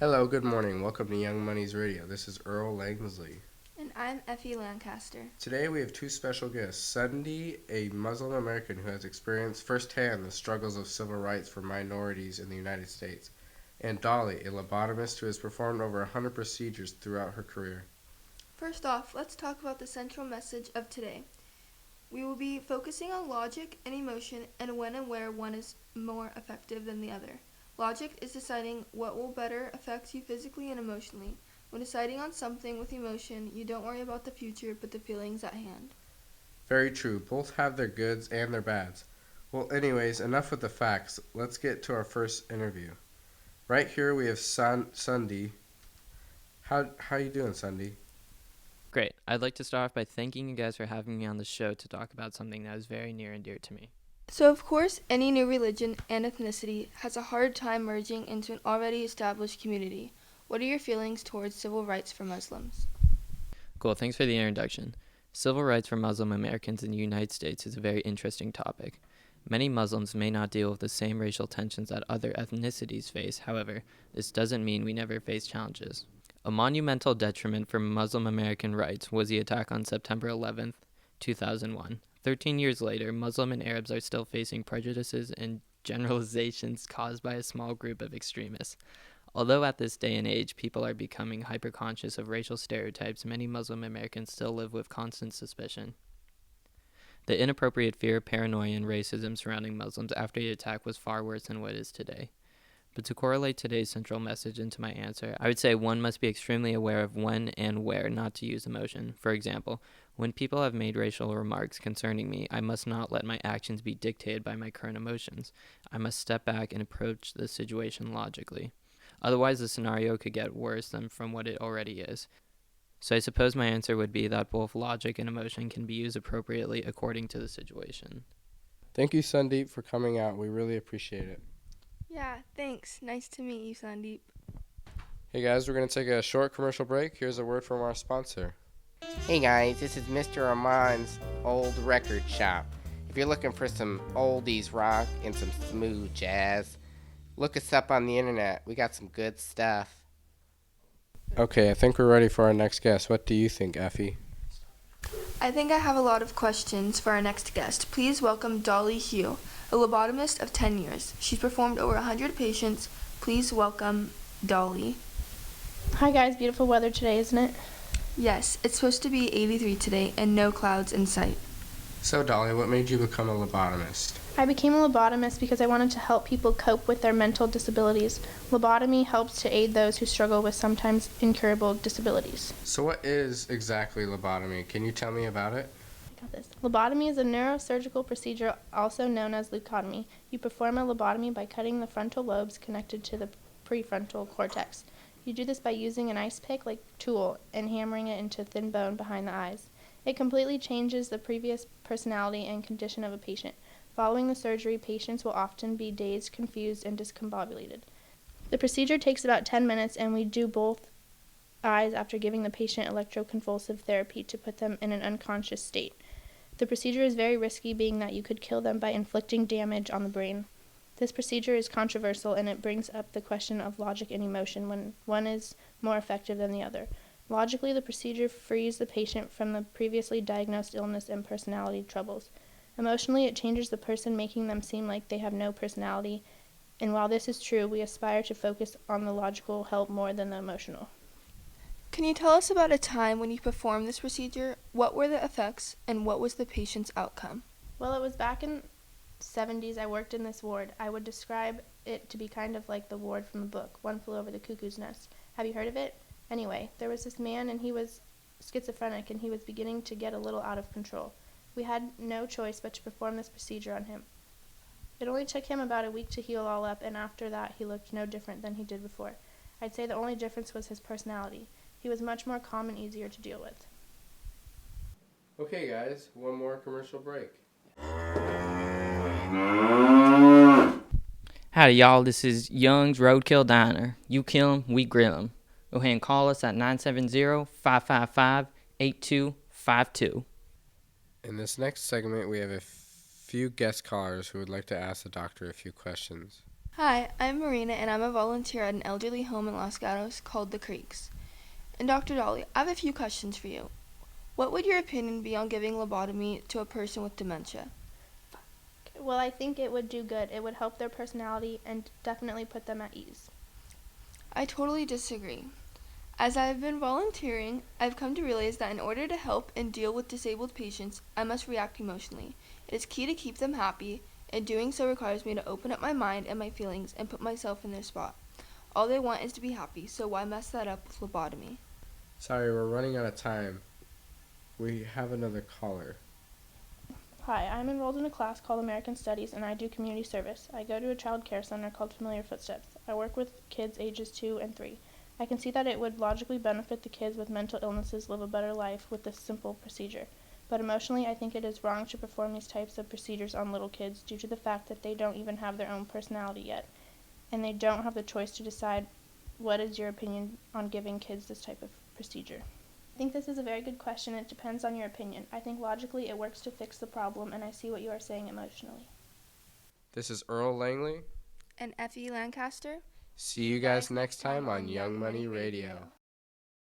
Hello, good morning. Welcome to Young Money's Radio. This is Earl Langsley. And I'm Effie Lancaster. Today we have two special guests. Sunday, a Muslim American who has experienced firsthand the struggles of civil rights for minorities in the United States, and Dolly, a lobotomist who has performed over 100 procedures throughout her career. First off, let's talk about the central message of today. We will be focusing on logic and emotion and when and where one is more effective than the other. Logic is deciding what will better affect you physically and emotionally. When deciding on something with emotion, you don't worry about the future but the feelings at hand. Very true. Both have their goods and their bads. Well, anyways, enough with the facts. Let's get to our first interview. Right here we have Sunday. How you doing, Sunday? Great. I'd like to start off by thanking you guys for having me on the show to talk about something that is very near and dear to me. So, of course, any new religion and ethnicity has a hard time merging into an already established community. What are your feelings towards civil rights for Muslims? Cool, thanks for the introduction. Civil rights for Muslim Americans in the United States is a very interesting topic. Many Muslims may not deal with the same racial tensions that other ethnicities face. However, this doesn't mean we never face challenges. A monumental detriment for Muslim American rights was the attack on September 11th, 2001. 13 years later, Muslim and Arabs are still facing prejudices and generalizations caused by a small group of extremists. Although at this day and age people are becoming hyperconscious of racial stereotypes, many Muslim Americans still live with constant suspicion. The inappropriate fear, paranoia, and racism surrounding Muslims after the attack was far worse than what it is today. But to correlate today's central message into my answer, I would say one must be extremely aware of when and where not to use emotion. For example, when people have made racial remarks concerning me, I must not let my actions be dictated by my current emotions. I must step back and approach the situation logically. Otherwise, the scenario could get worse than from what it already is. So I suppose my answer would be that both logic and emotion can be used appropriately according to the situation. Thank you, Sundeep, for coming out. We really appreciate it. Yeah, thanks. Nice to meet you, Sandeep. Hey guys, we're going to take a short commercial break. Here's a word from our sponsor. Hey guys, this is Mr. Armand's Old Record Shop. If you're looking for some oldies rock and some smooth jazz, look us up on the internet. We got some good stuff. Okay, I think we're ready for our next guest. What do you think, Effie? I think I have a lot of questions for our next guest. Please welcome Dolly Hugh, a lobotomist of 10 years. She's performed over 100 patients. Please welcome Dolly. Hi guys, beautiful weather today, isn't it? Yes, it's supposed to be 83 today and no clouds in sight. So, Dolly, what made you become a lobotomist? I became a lobotomist because I wanted to help people cope with their mental disabilities. Lobotomy helps to aid those who struggle with sometimes incurable disabilities. So, what is exactly lobotomy? Can you tell me about it? I got this. Lobotomy is a neurosurgical procedure also known as leucotomy. You perform a lobotomy by cutting the frontal lobes connected to the prefrontal cortex. You do this by using an ice pick like tool and hammering it into thin bone behind the eyes. It completely changes the previous personality and condition of a patient. Following the surgery, patients will often be dazed, confused, and discombobulated. The procedure takes about 10 minutes, and we do both eyes after giving the patient electroconvulsive therapy to put them in an unconscious state. The procedure is very risky, being that you could kill them by inflicting damage on the brain. This procedure is controversial, and it brings up the question of logic and emotion when one is more effective than the other. Logically, the procedure frees the patient from the previously diagnosed illness and personality troubles. Emotionally, it changes the person, making them seem like they have no personality, and while this is true, we aspire to focus on the logical help more than the emotional. Can you tell us about a time when you performed this procedure? What were the effects and what was the patient's outcome? Well, it was back in 70s. I worked in this ward. I would describe it to be kind of like the ward from the book, One Flew Over the Cuckoo's Nest. Have you heard of it? Anyway, there was this man, and he was schizophrenic, and he was beginning to get a little out of control. We had no choice but to perform this procedure on him. It only took him about a week to heal all up, and after that he looked no different than he did before. I'd say the only difference was his personality. He was much more calm and easier to deal with. Okay, guys, one more commercial break. Howdy, y'all. This is Young's Roadkill Diner. You kill 'em, we grill 'em. Go ahead and call us at 970-555-8252. In this next segment, we have a few guest callers who would like to ask the doctor a few questions. Hi, I'm Marina, and I'm a volunteer at an elderly home in Los Gatos called The Creeks. And Dr. Dolly, I have a few questions for you. What would your opinion be on giving lobotomy to a person with dementia? Well, I think it would do good. It would help their personality and definitely put them at ease. I totally disagree. As I've been volunteering, I've come to realize that in order to help and deal with disabled patients, I must react emotionally. It is key to keep them happy, and doing so requires me to open up my mind and my feelings and put myself in their spot. All they want is to be happy, so why mess that up with lobotomy? Sorry, we're running out of time. We have another caller. Hi, I'm enrolled in a class called American Studies, and I do community service. I go to a child care center called Familiar Footsteps. I work with kids ages 2 and 3. I can see that it would logically benefit the kids with mental illnesses live a better life with this simple procedure. But emotionally, I think it is wrong to perform these types of procedures on little kids due to the fact that they don't even have their own personality yet, and they don't have the choice to decide. What is your opinion on giving kids this type of procedure? I think this is a very good question. It depends on your opinion. I think logically it works to fix the problem, and I see what you are saying emotionally. This is Earl Langley. And Effie Lancaster? See you guys next time on Young Money Radio.